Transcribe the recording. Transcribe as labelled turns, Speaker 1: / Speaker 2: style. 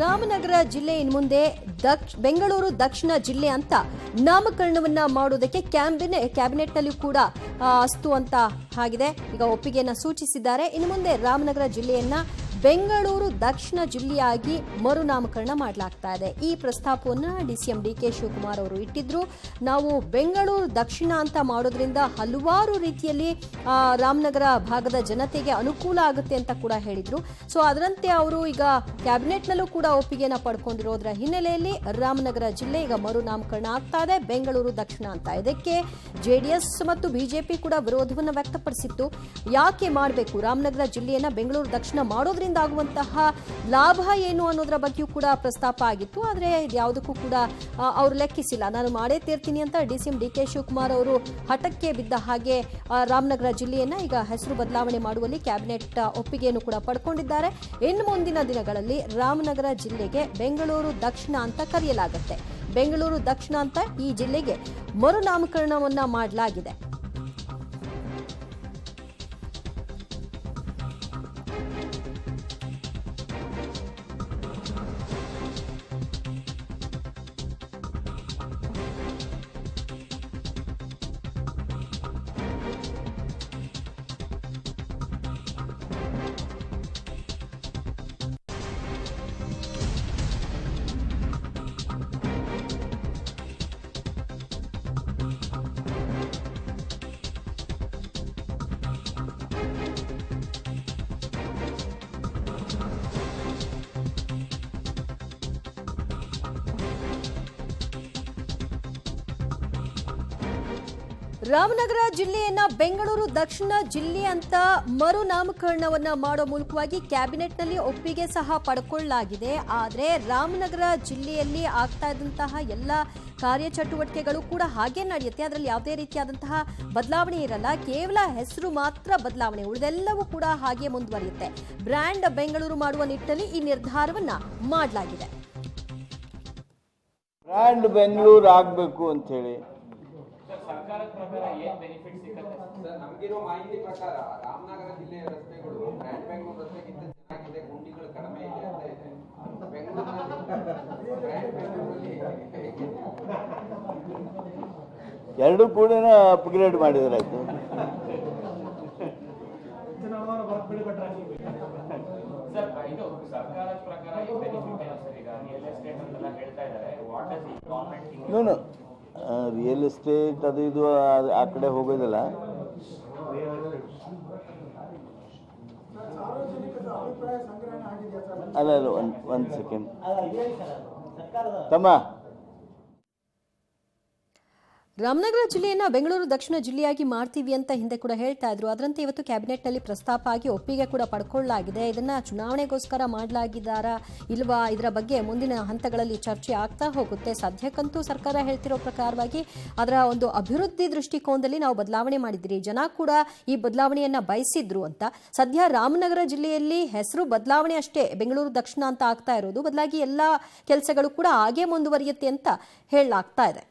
Speaker 1: ರಾಮನಗರ ಜಿಲ್ಲೆ ಇನ್ನು ಮುಂದೆ ಬೆಂಗಳೂರು ದಕ್ಷಿಣ ಜಿಲ್ಲೆ ಅಂತ ನಾಮಕರಣವನ್ನ ಮಾಡೋದಕ್ಕೆ ಕ್ಯಾಬಿನೆಟ್ನಲ್ಲಿ ಕೂಡ ಅಸ್ತು ಅಂತ ಆಗಿದೆ. ಈಗ ಒಪ್ಪಿಗೆಯನ್ನು ಸೂಚಿಸಿದ್ದಾರೆ. ಇನ್ನು ಮುಂದೆ ರಾಮನಗರ ಜಿಲ್ಲೆಯನ್ನ ಬೆಂಗಳೂರು ದಕ್ಷಿಣ ಜಿಲ್ಲೆಯಾಗಿ ಮರುನಾಮಕರಣ ಮಾಡಲಾಗ್ತಾ ಇದೆ. ಈ ಪ್ರಸ್ತಾಪವನ್ನು ಡಿಸಿಎಂ ಡಿಕೆ ಶಿವಕುಮಾರ್ ಅವರು ಇಟ್ಟಿದ್ರು. ನಾವು ಬೆಂಗಳೂರು ದಕ್ಷಿಣ ಅಂತ ಮಾಡೋದ್ರಿಂದ ಹಲವಾರು ರೀತಿಯಲ್ಲಿ ರಾಮನಗರ ಭಾಗದ ಜನತೆಗೆ ಅನುಕೂಲ ಆಗುತ್ತೆ ಅಂತ ಕೂಡ ಹೇಳಿದ್ರು. ಸೊ ಅದರಂತೆ ಅವರು ಈಗ ಕ್ಯಾಬಿನೆಟ್ನಲ್ಲೂ ಕೂಡ ಒಪ್ಪಿಗೆಯನ್ನು ಪಡ್ಕೊಂಡಿರೋದ್ರ ಹಿನ್ನೆಲೆಯಲ್ಲಿ ರಾಮನಗರ ಜಿಲ್ಲೆ ಈಗ ಮರುನಾಮಕರಣ ಆಗ್ತಾ ಇದೆ, ಬೆಂಗಳೂರು ದಕ್ಷಿಣ ಅಂತ. ಇದಕ್ಕೆ ಜೆಡಿಎಸ್ ಮತ್ತು ಬಿಜೆಪಿ ಕೂಡ ವಿರೋಧವನ್ನು ವ್ಯಕ್ತಪಡಿಸಿತ್ತು. ಯಾಕೆ ಮಾಡಬೇಕು ರಾಮನಗರ ಜಿಲ್ಲೆಯನ್ನ ಬೆಂಗಳೂರು ದಕ್ಷಿಣ ಮಾಡೋದ್ರಿಂದ ಆಗುವಂತಹ ಲಾಭ ಏನು ಅನ್ನೋದರ ಬಗ್ಗೆಯೂ ಕೂಡ ಪ್ರಸ್ತಾಪ ಆಗಿತ್ತು. ಆದರೆ ಇದ್ಯಾವುದಕ್ಕೂ ಕೂಡ ಅವರು ಲೆಕ್ಕಿಸಿಲ್ಲ. ನಾನು ಮಾಡೇ ತೀರ್ತೀನಿ ಅಂತ ಡಿಸಿಎಂ ಡಿಕೆ ಶಿವಕುಮಾರ್ ಅವರು ಹಠಕ್ಕೆ ಬಿದ್ದ ಹಾಗೆ ರಾಮನಗರ ಜಿಲ್ಲೆಯನ್ನ ಈಗ ಹೆಸರು ಬದಲಾವಣೆ ಮಾಡುವಲ್ಲಿ ಕ್ಯಾಬಿನೆಟ್ ಒಪ್ಪಿಗೆಯನ್ನು ಕೂಡ ಪಡ್ಕೊಂಡಿದ್ದಾರೆ. ಇನ್ನು ಮುಂದಿನ ದಿನಗಳಲ್ಲಿ ರಾಮನಗರ ಜಿಲ್ಲೆಗೆ ಬೆಂಗಳೂರು ದಕ್ಷಿಣ ಅಂತ ಕರೆಯಲಾಗುತ್ತೆ. ಬೆಂಗಳೂರು ದಕ್ಷಿಣ ಅಂತ ಈ ಜಿಲ್ಲೆಗೆ ಮರುನಾಮಕರಣವನ್ನ ಮಾಡಲಾಗಿದೆ. ರಾಮನಗರ ಜಿಲ್ಲೆಯನ್ನ ಬೆಂಗಳೂರು ದಕ್ಷಿಣ ಜಿಲ್ಲೆ ಅಂತ ಮರುನಾಮಕರಣವನ್ನ ಮಾಡೋ ಮೂಲಕವಾಗಿ ಕ್ಯಾಬಿನೆಟ್ನಲ್ಲಿ ಒಪ್ಪಿಗೆ ಸಹ ಪಡ್ಕೊಳ್ಳಲಾಗಿದೆ. ಆದರೆ ರಾಮನಗರ ಜಿಲ್ಲೆಯಲ್ಲಿ ಆಗ್ತಾ ಇದ್ದಂತಹ ಎಲ್ಲ ಕಾರ್ಯಚಟುವಟಿಕೆಗಳು ಕೂಡ ಹಾಗೆ ನಡೆಯುತ್ತೆ. ಅದರಲ್ಲಿ ಯಾವುದೇ ರೀತಿಯಾದಂತಹ ಬದಲಾವಣೆ ಇರಲ್ಲ. ಕೇವಲ ಹೆಸರು ಮಾತ್ರ ಬದಲಾವಣೆ, ಉಳಿದೆಲ್ಲವೂ ಕೂಡ ಹಾಗೆ ಮುಂದುವರಿಯುತ್ತೆ. ಬ್ರ್ಯಾಂಡ್ ಬೆಂಗಳೂರು ಮಾಡುವ ನಿಟ್ಟಿನಲ್ಲಿ ಈ ನಿರ್ಧಾರವನ್ನ ಮಾಡಲಾಗಿದೆ.
Speaker 2: ಬ್ರ್ಯಾಂಡ್ ಬೆಂಗಳೂರು ಆಗಬೇಕು ಅಂತ ಹೇಳಿ
Speaker 3: ಸರ್ಕಾರದ ಪ್ರಕಾರ ಏನು ಬೆನಿಫಿಟ್ ಸಿಗುತ್ತೆ ಸರ್? ನಮಗಿರೋ ಮಾಹಿತಿ ಪ್ರಕಾರ ರಾಮನಗರ ಜಿಲ್ಲೆಯ ರಸ್ತೆಗಳು ಬ್ರ್ಯಾಂಡ್ ಬೆಂಗಳೂರು ರಸ್ತೆಗಿಂತ ಚೆನ್ನಾಗಿದೆ, ಗುಂಡಿಗಳು ಕಡಿಮೆ ಇದೆ ಅಂತ ಇದೆ.
Speaker 2: ಎರಡು ಕೂಡ ಅಪ್ಗ್ರೇಡ್ ಮಾಡಿದ್ರೆ ಆಯ್ತು.
Speaker 3: ಸರ್ ಇದು ಸರ್ಕಾರದ ಪ್ರಕಾರ ಏನು ಬೆನಿಫಿಟ್ ಏನು ಸರ್? ಈಗ ರಿಯಲ್ ಎಸ್ಟೇಟ್ ಅಂತೆಲ್ಲ ಹೇಳ್ತಾ ಇದ್ದಾರೆ. What does the government think?
Speaker 2: Real estate ಅದು ಇದು ಆ ಕಡೆ ಹೋಗೋದಿಲ್ಲ. ಅಲ್ಲ ಒಂದು ಸೆಕೆಂಡ್ ತಮ್ಮ.
Speaker 1: ರಾಮನಗರ ಜಿಲ್ಲೆಯನ್ನ ಬೆಂಗಳೂರು ದಕ್ಷಿಣ ಜಿಲ್ಲೆಯಾಗಿ ಮಾಡ್ತೀವಿ ಅಂತ ಹಿಂದೆ ಕೂಡ ಹೇಳ್ತಾ ಇದ್ರು. ಅದರಂತೆ ಇವತ್ತು ಕ್ಯಾಬಿನೆಟ್ನಲ್ಲಿ ಪ್ರಸ್ತಾಪ ಆಗಿ ಒಪ್ಪಿಗೆ ಕೂಡ ಪಡ್ಕೊಳ್ಳಲಾಗಿದೆ. ಇದನ್ನ ಚುನಾವಣೆಗೋಸ್ಕರ ಮಾಡಲಾಗಿದ್ದಾರಾ ಇಲ್ವಾ ಇದರ ಬಗ್ಗೆ ಮುಂದಿನ ಹಂತಗಳಲ್ಲಿ ಚರ್ಚೆ ಆಗ್ತಾ ಹೋಗುತ್ತೆ. ಸದ್ಯಕ್ಕಂತೂ ಸರ್ಕಾರ ಹೇಳ್ತಿರೋ ಪ್ರಕಾರವಾಗಿ ಅದರ ಒಂದು ಅಭಿವೃದ್ಧಿ ದೃಷ್ಟಿಕೋನದಲ್ಲಿ ನಾವು ಬದಲಾವಣೆ ಮಾಡಿದ್ರಿ, ಜನ ಕೂಡ ಈ ಬದಲಾವಣೆಯನ್ನ ಬಯಸಿದ್ರು ಅಂತ. ಸದ್ಯ ರಾಮನಗರ ಜಿಲ್ಲೆಯಲ್ಲಿ ಹೆಸರು ಬದಲಾವಣೆ ಅಷ್ಟೇ, ಬೆಂಗಳೂರು ದಕ್ಷಿಣ ಅಂತ ಆಗ್ತಾ ಇರೋದು. ಬದಲಾಗಿ ಎಲ್ಲ ಕೆಲಸಗಳು ಕೂಡ ಹಾಗೆ ಮುಂದುವರಿಯುತ್ತೆ ಅಂತ ಹೇಳಲಾಗ್ತಾ ಇದೆ.